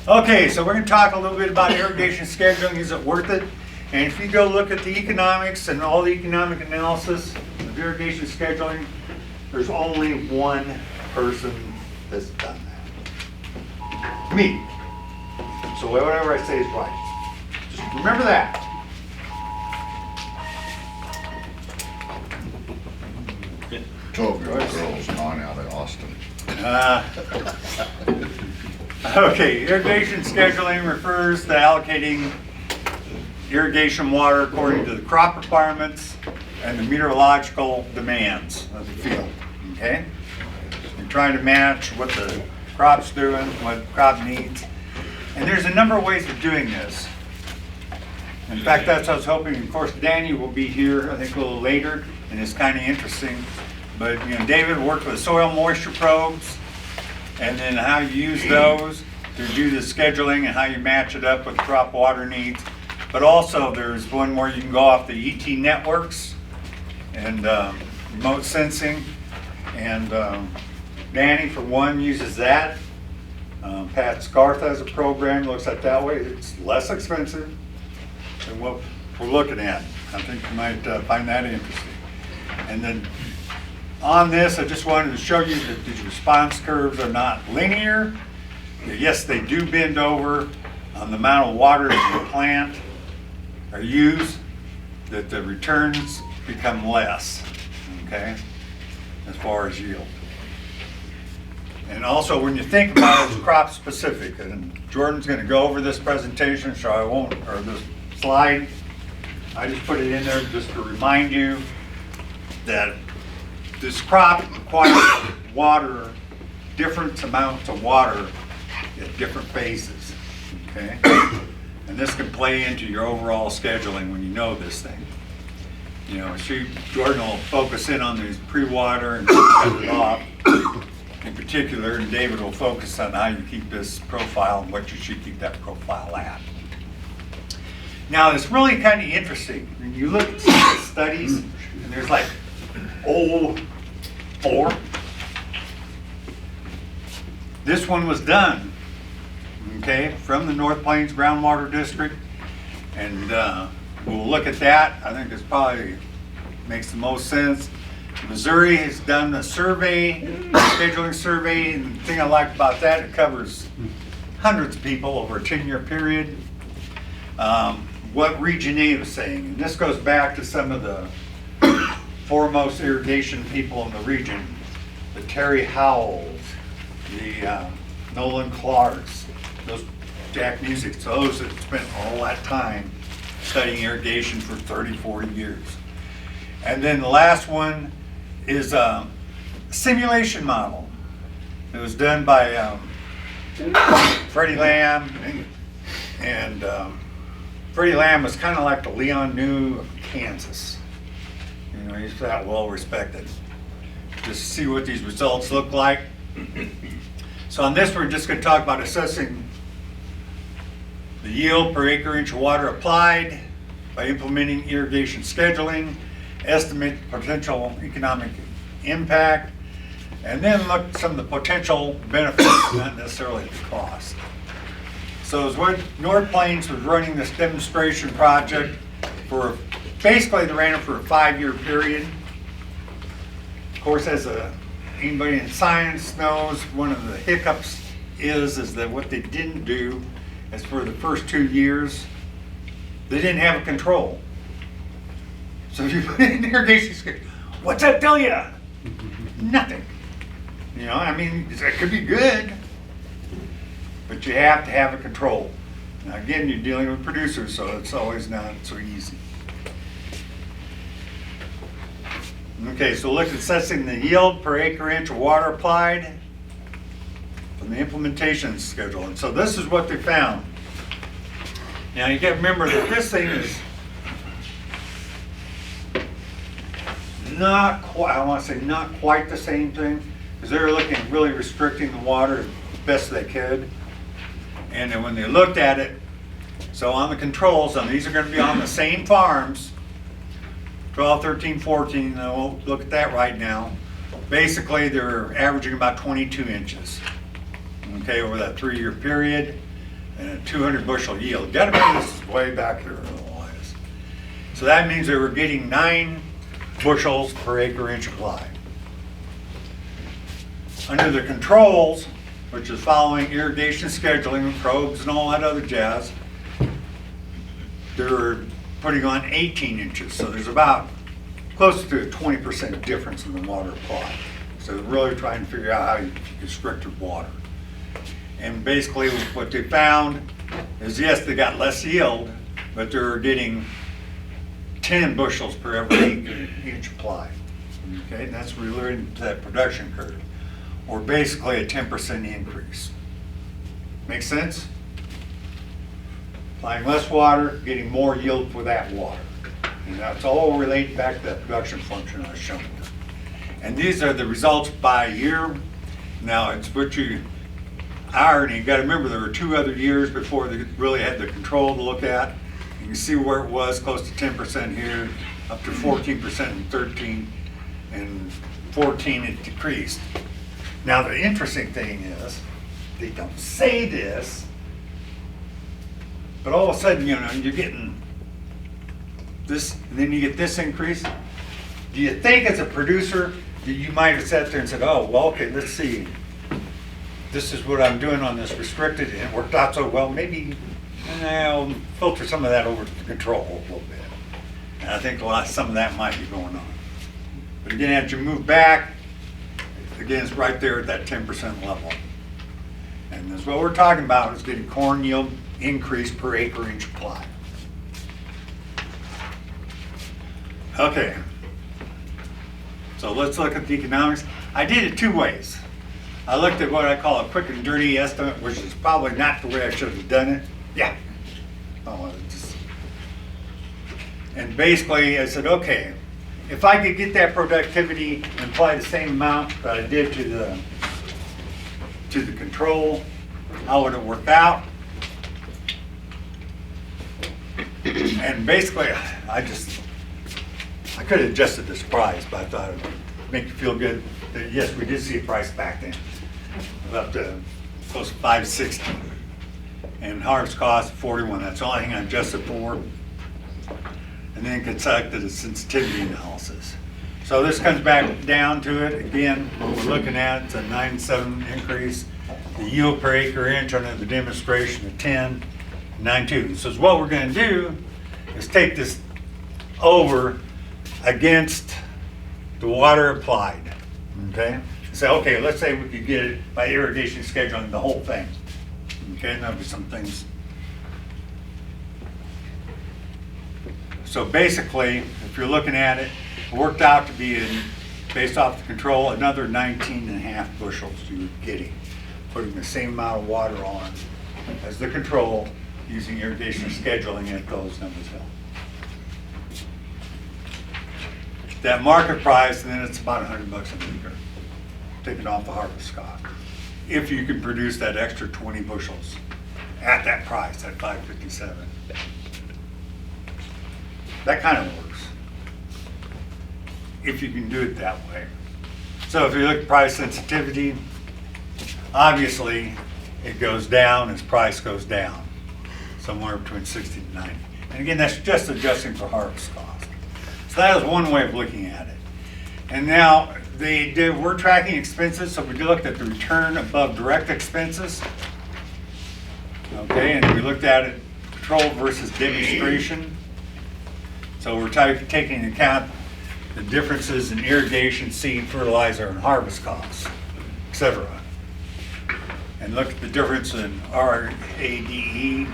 Okay, so we're going to talk a little bit about irrigation scheduling. Is it worth it? And if you go look at the economics and all the economic analysis of irrigation scheduling, there's only one person that's done that. Me. So whatever I say is right. Just remember that. Yeah. 12-year-old girls, 9 out of Austin. Okay, irrigation scheduling refers to allocating irrigation water according to the crop requirements and the meteorological demands of the field, okay? You're trying to match what the crop's doing, what the crop needs. And there's a number of ways of doing this. In fact, that's what I was hoping. Of course, Danny will be here, I think, a little later, and it's kind of interesting. But, you know, David worked with soil moisture probes, and then how you use those to do the scheduling and how you match it up with crop water needs. But also there's one where you can go off the ET networks and remote sensing. And Danny, for one, uses that. Pat Scarth has a program that looks at that way. It's less expensive than what we're looking at. I think you might find that interesting. And then on this, I just wanted to show you that these response curves are not linear. Yes, they do bend over on the amount of water that you plant or use, that the returns become less, okay, as far as yield. And also, when you think about it, it's crop specific, and Jordan's going to go over this presentation, so I won't, or this slide. I just put it in there just to remind you that this crop requires water, different amounts of water at different phases, okay? And this can play into your overall scheduling when you know this thing. You know, Jordan will focus in on these pre-water and cut it off in particular, and David will focus on how you keep this profile and what you should keep that profile at. Now, it's really kind of interesting. When you look at some of the studies, and there's like, 4. This one was done, okay, from the North Plains Groundwater District, and we'll look at that. I think this probably makes the most sense. Missouri has done a survey, scheduling survey, and the thing I like about that, it covers hundreds of people over a 10-year period. What Region 8 was saying, and this goes back to some of the foremost irrigation people in the region, the Terry Howells, the Nolan Clarks, those Jack Music, those that spent all that time studying irrigation for 30, 40 years. And then the last one is a simulation model. It was done by Freddie Lamb, and Freddie Lamb was kind of like the Leon New of Kansas. You know, he's that well respected. Just to see what these results look like. So on this, we're just going to talk about assessing the yield per acre inch of water applied by implementing irrigation scheduling, estimate potential economic impact, and then look at some of the potential benefits, not necessarily the cost. So as when North Plains was running this demonstration project for, basically they ran it for a 5-year period. Of course, as anybody in science knows, one of the hiccups is that what they didn't do is for the first 2 years, they didn't have a control. So if you put in irrigation schedule, what's that tell you? Nothing. You know, I mean, it could be good, but you have to have a control. Now again, you're dealing with producers, so it's always not so easy. Okay, so look at assessing the yield per acre inch of water applied from the implementation schedule. And so this is what they found. Now you got to remember that this thing is not quite, I want to say not quite the same thing, because they were looking at really restricting the water as best they could. And then when they looked at it, so on the controls, and these are going to be on the same farms, 12, 13, 14, and we'll look at that right now. Basically, they're averaging about 22 inches, okay, over that 3-year period. and a 200 bushel yield. Gotta remember this is way back here otherwise. So that means they were getting 9 bushels per acre inch applied. Under the controls, which is following irrigation scheduling, probes and all that other jazz, they're putting on 18 inches. So there's about close to a 20% difference in the water applied. So they're really trying to figure out how you restrict your water. And basically what they found is, yes, they got less yield, but they're getting 10 bushels per every inch applied. Okay, and that's related to that production curve, or basically a 10% increase. Make sense? Applying less water, getting more yield for that water. And that's all related back to that production function I was showing you. And these are the results by year. Now it's what you irony, you gotta remember there were 2 other years before they really had the control to look at. You can see where it was, close to 10% here, up to 14% in 13, and 14 it decreased. Now the interesting thing is, they don't say this, but all of a sudden, you know, you're getting this, and then you get this increase. Do you think as a producer that you might have sat there and said, oh, well, okay, let's see. This is what I'm doing on this restricted, and it worked out so well, maybe I'll filter some of that over to the control a little bit. And I think some of that might be going on. But again, as you move back, again, it's right there at that 10% level. And that's what we're talking about, is getting corn yield increase per acre inch applied. Okay. So let's look at the economics. I did it 2 ways. I looked at what I call a quick and dirty estimate, which is probably not the way I should have done it. Yeah. And basically I said, okay, if I could get that productivity and apply the same amount that I did to the control, how would it work out? And basically I could have adjusted this price, but I thought it would make you feel good that yes, we did see a price back then of up to close to $5.60, and harvest cost 41. That's the only thing I adjusted for, and then conducted a sensitivity analysis. So this comes back down to it again. What we're looking at, it's a 9.7 increase. The yield per acre inch under the demonstration of 10, 9.2. So what we're going to do is take this over against the water applied, okay? So, okay, let's say we could get it by irrigation scheduling the whole thing, okay? And there'll be some things. So basically, if you're looking at it, it worked out to be, based off the control, another 19.5 bushels you were getting, putting the same amount of water on as the control, using irrigation scheduling at those numbers held. That market price, and then it's about $100 an acre, taking off the harvest cost. If you can produce that extra 20 bushels at that price, at $5.57. That kind of works, if you can do it that way. So if you look at price sensitivity, obviously it goes down as price goes down, somewhere between 60 to 90. And again, that's just adjusting for harvest cost. So that is one way of looking at it. And now we're tracking expenses, so we looked at the return above direct expenses. Okay, and we looked at it control versus demonstration. So we're taking into account the differences in irrigation, seed, fertilizer, and harvest costs, etc. And look at the difference in RADE,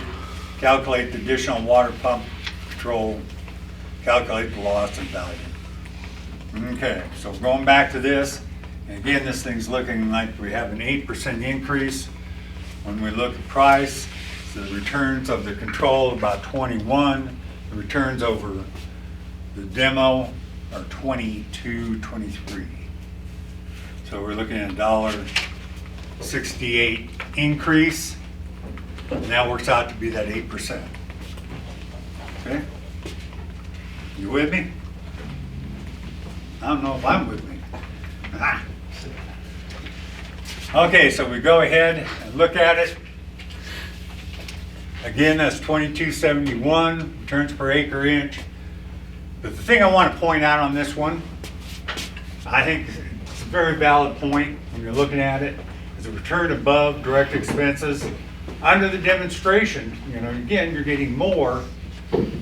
calculate the additional water pump control, calculate the loss and value. Okay, so going back to this, and again, this thing's looking like we have an 8% increase. When we look at price, so the returns of the control about 21, the returns over the demo are 22, 23. So we're looking at $1.68 increase, and that works out to be that 8%. Okay? You with me? I don't know if I'm with me. Ah. Okay, so we go ahead and look at it. Again, that's 2271 returns per acre inch. But the thing I want to point out on this one, I think it's a very valid point when you're looking at it, is a return above direct expenses. Under the demonstration, again, you're getting more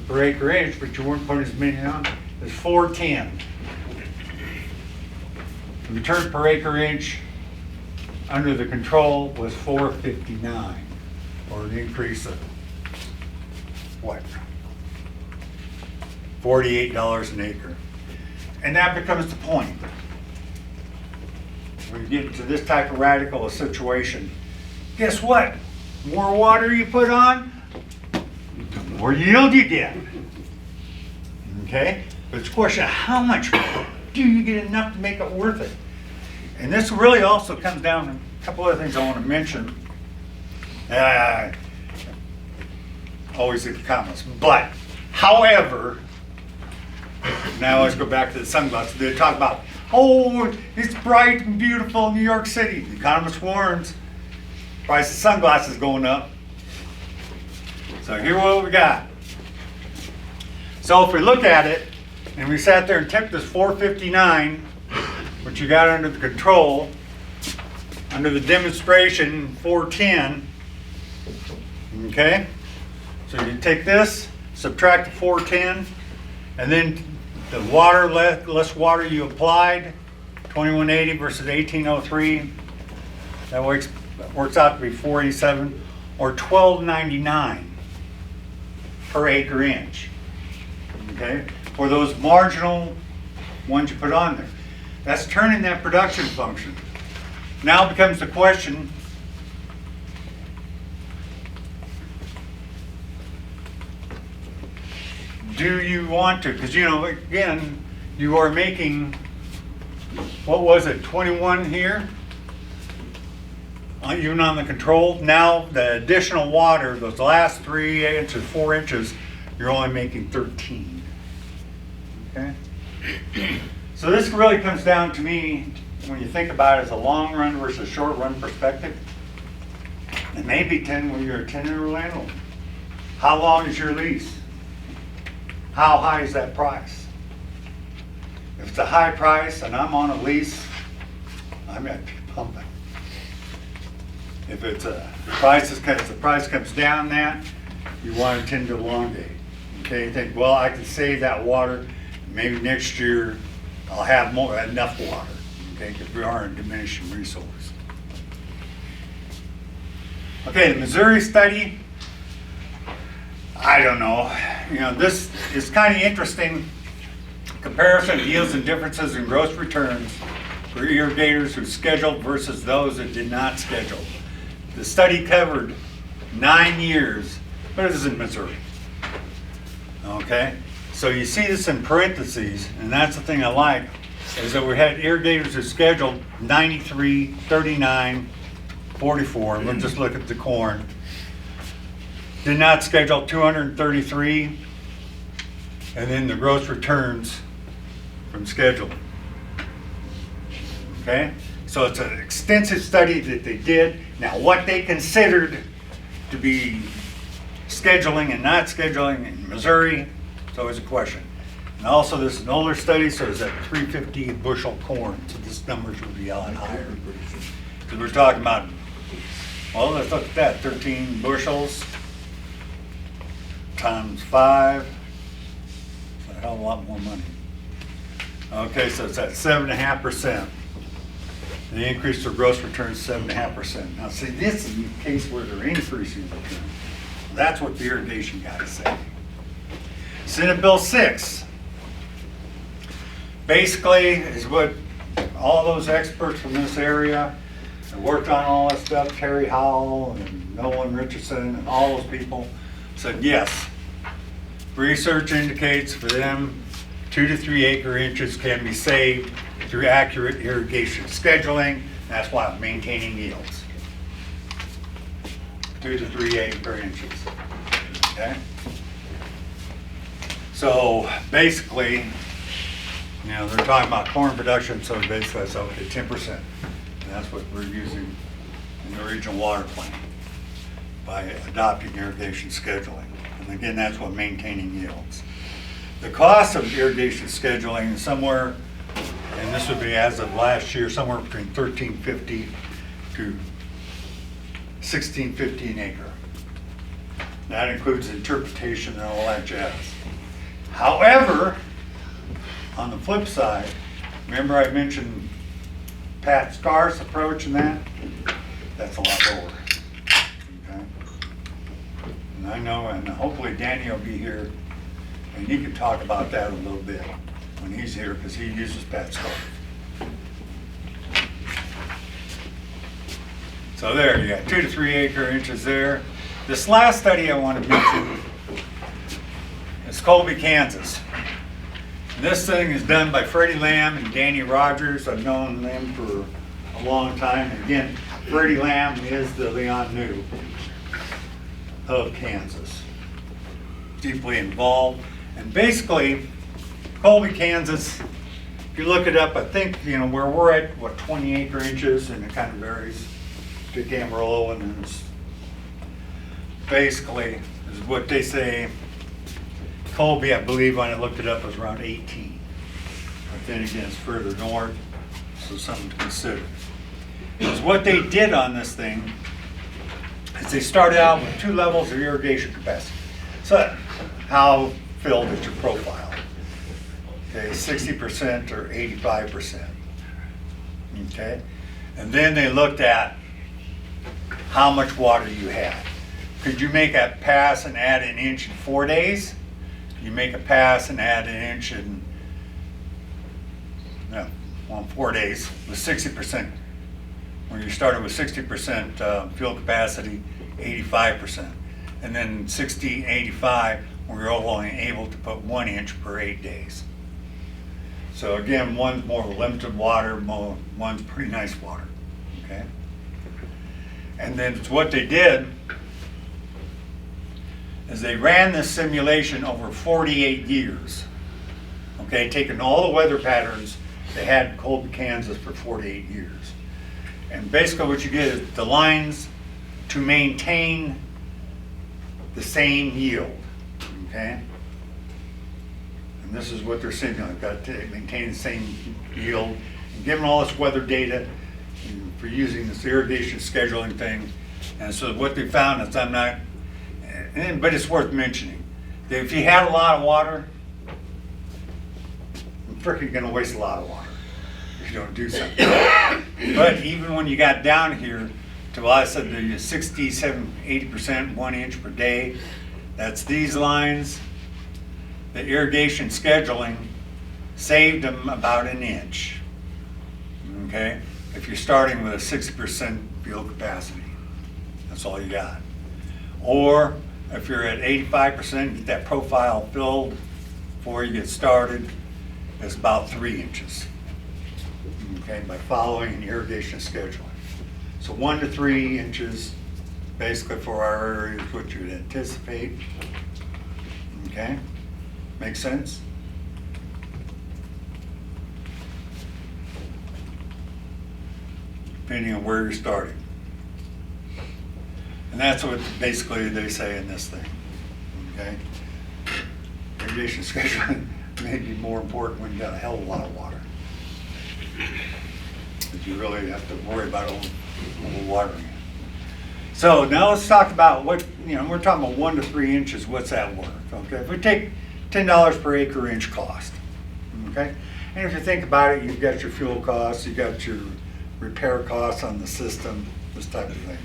per acre inch, but you weren't putting as many on. It's 410. The return per acre inch under the control was 459, or an increase of what? $48 an acre. And that becomes the point. When you get into this type of radical situation, guess what? More water you put on, the more yield you get. Okay? But it's a question of how much do you get enough to make it worth it? And this really also comes down to a couple other things I want to mention. Always in the comments. But, however, now let's go back to the sunglasses. They talk about, oh, it's bright and beautiful in New York City. The economist warns, price of sunglasses going up. So here's what we got. So if we look at it, and we sat there and tipped this 459, which you got under the control, under the demonstration 410, okay? So you take this, subtract the 410, and then the water, less water you applied, 2180 versus 1803, that works out to be 487 or 1299 per acre inch, okay? For those marginal ones you put on there. That's turning that production function. Now becomes the question, do you want to? Because again, you are making, what was it, 21 here? Even on the control. Now the additional water, those last 3 inches, 4 inches, you're only making 13. Okay? So this really comes down to me, when you think about it as a long run versus short run perspective. It may be 10 when you're a 10-year landlord. How long is your lease? How high is that price? If it's a high price and I'm on a lease, I'm going to be pumping. If it's a price, as the price comes down that, you want to tend to elongate. Okay, you think, well, I can save that water. Maybe next year I'll have enough water. Okay, because we are a diminishing resource. Okay, the Missouri study. I don't know. This is kind of interesting. Comparison of yields and differences in gross returns for irrigators who scheduled versus those that did not schedule. The study covered 9 years, but it is in Missouri. Okay, so you see this in parentheses, and that's the thing I like, is that we had irrigators who scheduled 93, 39, 44. We'll just look at the corn. Did not schedule 233, and then the gross returns from schedule. Okay, so it's an extensive study that they did. Now, what they considered to be scheduling and not scheduling in Missouri, it's always a question. And also, this is an older study, so it's at 350 bushel corn, so this numbers would be a lot higher. Because we're talking about, well, let's look at that, 13 bushels times 5, it's a hell of a lot more money. Okay, so it's at 7.5%. The increase for gross returns 7.5%. Now, see, this is the case where they're increasing return. That's what the irrigation guys say. Senate Bill 6 basically is what all those experts from this area that worked on all that stuff, Terry Howell and Nolan Richardson and all those people, said yes. Research indicates for them 2 to 3 acre inches can be saved through accurate irrigation scheduling. That's why I'm maintaining yields. 2 to 3 acre inches. Okay? So basically, they're talking about corn production, so basically that's okay, 10%. And that's what we're using in the regional water plan. by adopting irrigation scheduling. And again, that's what maintaining yields. The cost of irrigation scheduling is somewhere, and this would be as of last year, somewhere between $13.50 to $16.50 an acre. That includes interpretation and all that jazz. However, on the flip side, remember I mentioned Pat Scar's approach and that? That's a lot lower. Okay? And I know, and hopefully Danny will be here and he can talk about that a little bit when he's here because he uses Pat Scar. So there, you got 2 to 3 acre inches there. This last study I want to mention is Colby, Kansas. And this thing is done by Freddie Lamb and Danny Rogers. I've known them for a long time. And again, Freddie Lamb is the Leon New of Kansas. Deeply involved. And basically, Colby, Kansas, if you look it up, I think, where we're at, 20 acre inches, and it kind of varies to Amarillo, and it's basically is what they say. Colby, I believe, when I looked it up, was around 18. But then again, it's further north, so something to consider. Because what they did on this thing is they started out with 2 levels of irrigation capacity. So how filled is your profile? Okay, 60% or 85%. Okay, and then they looked at how much water you had. Could you make a pass and add an inch in 4 days? You make a pass and add an inch in 4 days with 60%. When you started with 60% field capacity, 85%. And then 60, 85, when you're only able to put 1 inch per 8 days. So again, one's more limited water, one's pretty nice water, okay? And then what they did is they ran this simulation over 48 years, okay, taking all the weather patterns they had in Colby, Kansas for 48 years. And basically what you get is the lines to maintain the same yield, okay? And this is what they're simulating, got to maintain the same yield. And given all this weather data for using this irrigation scheduling thing, and so what they found is but it's worth mentioning, that if you had a lot of water, you're freaking gonna waste a lot of water if you don't do something. But even when you got down here to, I said, the 67, 80%, 1 inch per day, that's these lines. The irrigation scheduling saved them about an inch, okay? If you're starting with a 60% field capacity, that's all you got. Or if you're at 85%, get that profile filled before you get started, it's about 3 inches, okay, by following an irrigation scheduling. So 1 to 3 inches, basically for our area is what you would anticipate, okay? Make sense? Depending on where you're starting. And that's what basically they say in this thing, okay? Irrigation scheduling may be more important when you got a hell of a lot of water. Because you really have to worry about overwatering it. So now let's talk about what, we're talking about 1 to 3 inches, what's that worth, okay? If we take $10 per acre inch cost, okay? And if you think about it, you've got your fuel costs, you've got your repair costs on the system, this type of thing.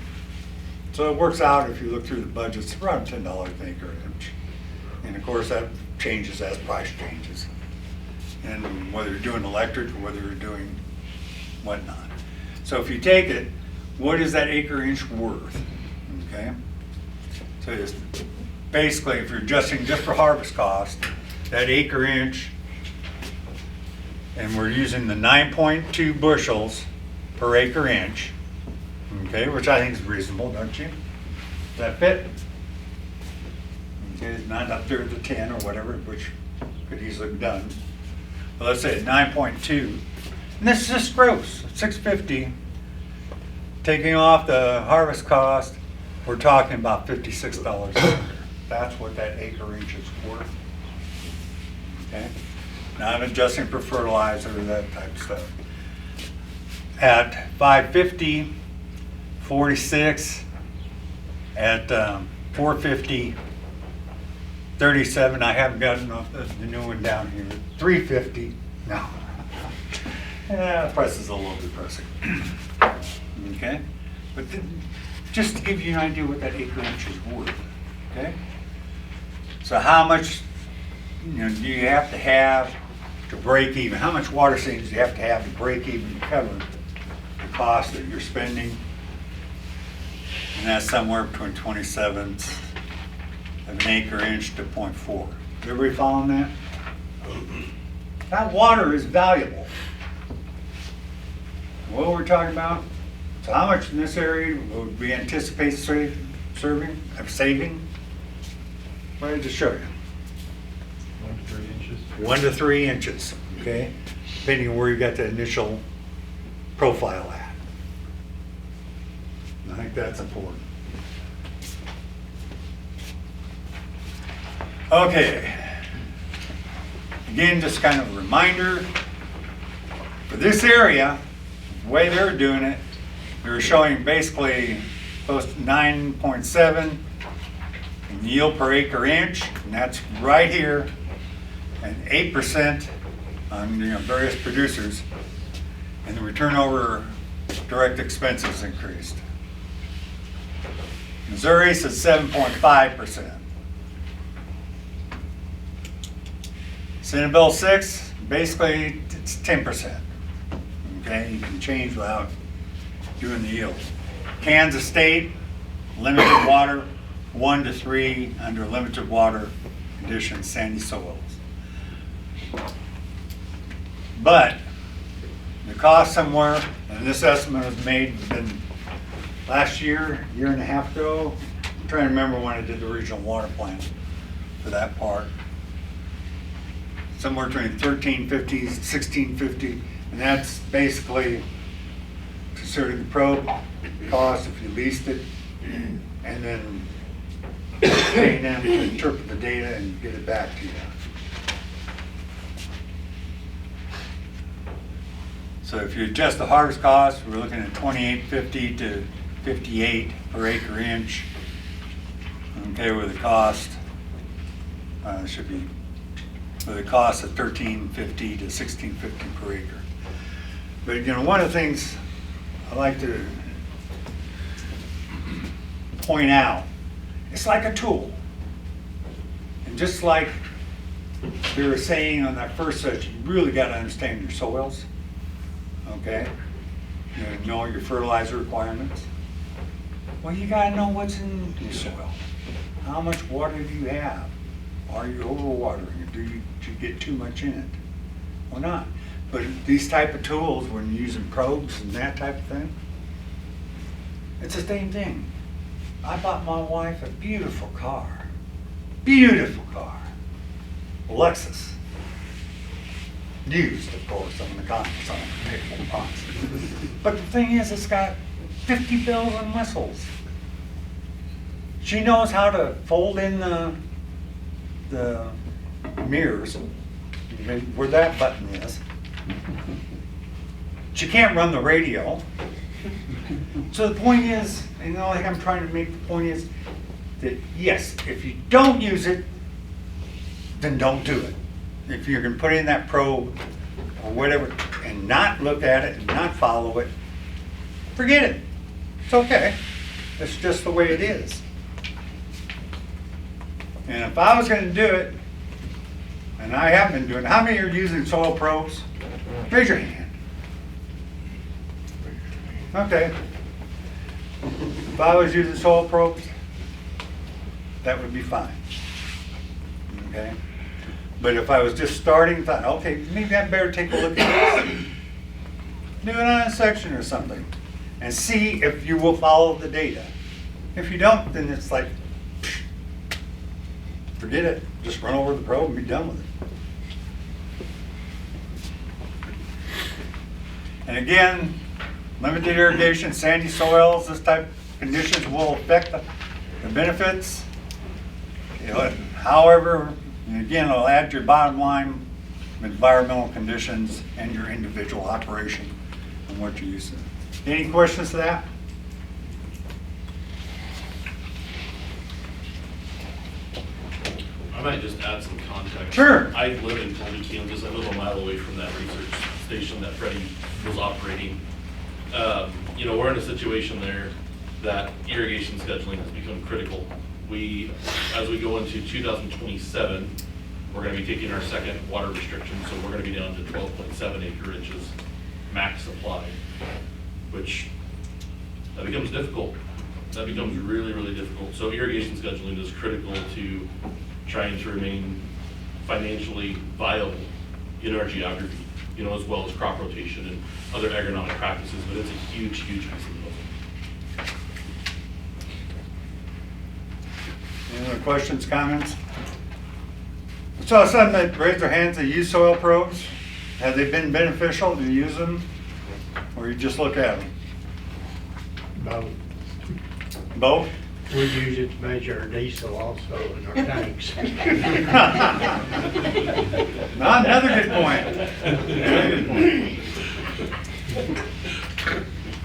So it works out, if you look through the budgets, around $10 an acre inch. And of course that changes as price changes. And whether you're doing electric or whether you're doing whatnot. So if you take it, what is that acre inch worth, okay? So it's basically, if you're adjusting just for harvest cost, that acre inch, and we're using the 9.2 bushels per acre inch, okay, which I think is reasonable, don't you? Does that fit? Okay, it's not up there at the 10 or whatever, which could easily be done. But let's say 9.2, and this is just gross, $650, taking off the harvest cost, we're talking about $56 an acre. That's what that acre inch is worth. Okay? Not adjusting for fertilizer or that type of stuff. At 550, 46, at 450, 37, I haven't gotten the new one down here. 350, no. Yeah, the price is a little depressing. Okay? But just to give you an idea what that acre inch is worth. Okay? So how much do you have to break even? How much water savings do you have to break even to cover the cost that you're spending? And that's somewhere between 27ths of an acre inch to 0.4. Everybody following that? That water is valuable. What we're talking about? So how much in this area would we anticipate saving? What did I just show you? 1 to 3 inches. 1 to 3 inches, okay? Depending on where you got the initial profile at. I think that's important. Okay. Again, just kind of a reminder, for this area, the way they're doing it, they were showing basically close to 9.7 in yield per acre inch, and that's right here, and 8% on various producers, and the return over direct expenses increased. Missouri says 7.5%. Senate Bill 6, basically it's 10%. Okay, you can change without doing the yield. Kansas State, limited water, 1 to 3 under limited water conditions, sandy soils. But the cost somewhere, and this estimate was made last year and a half ago. I'm trying to remember when I did the regional water plan for that part. Somewhere between $13.50, $16.50, and that's basically considering the probe cost if you leased it, and then paying them to interpret the data and get it back to you. So if you adjust the harvest cost, we're looking at $28.50 to $58 per acre inch. Okay, with the cost should be with a cost of $13.50 to $16.50 per acre. But one of the things I like to point out, it's like a tool. And just like we were saying on that first session, you really got to understand your soils. Okay? You know your fertilizer requirements. Well, you got to know what's in your soil. How much water do you have? Are you overwatering it? Did you get too much in it? Or not? But these type of tools, when you're using probes and that type of thing, it's the same thing. I bought my wife a beautiful car. Beautiful car. Lexus. Used, of course, on the comments on the table box. But the thing is, it's got 50 bells and whistles. She knows how to fold in the mirrors, where that button is. She can't run the radio. So the point is, and all I'm trying to make the point is that yes, if you don't use it, then don't do it. If you're going to put in that probe or whatever and not look at it and not follow it, forget it. It's okay. It's just the way it is. And if I was going to do it, and I have been doing it, how many are using soil probes? Raise your hand. Okay. If I was using soil probes, that would be fine. Okay? But if I was just starting, thought, okay, maybe I better take a look at this. Do it on a section or something. And see if you will follow the data. If you don't, then it's like, forget it. Just run over the probe and be done with it. And again, limited irrigation, sandy soils, this type of conditions will affect The benefits, however, again, it'll add to your bottom line, environmental conditions, and your individual operation and what you're using. Any questions to that? I might just add some context. Sure. I live in Colby, Kansas. I live a mile away from that research station that Freddie was operating. You know, we're in a situation there that irrigation scheduling has become critical. As we go into 2027, we're gonna be taking our second water restriction, so we're gonna be down to 12.7 acre inches max supply, which, that becomes difficult. That becomes really, really difficult. So irrigation scheduling is critical to trying to remain financially viable in our geography, you know, as well as crop rotation and other agronomic practices, but it's a huge, huge piece of the puzzle. Any other questions, comments? So some that raise their hands that use soil probes, have they been beneficial? Do you use them? Or you just look at them? Both. Both? We use it to measure our diesel also in our tanks. Not another good point. Another good point.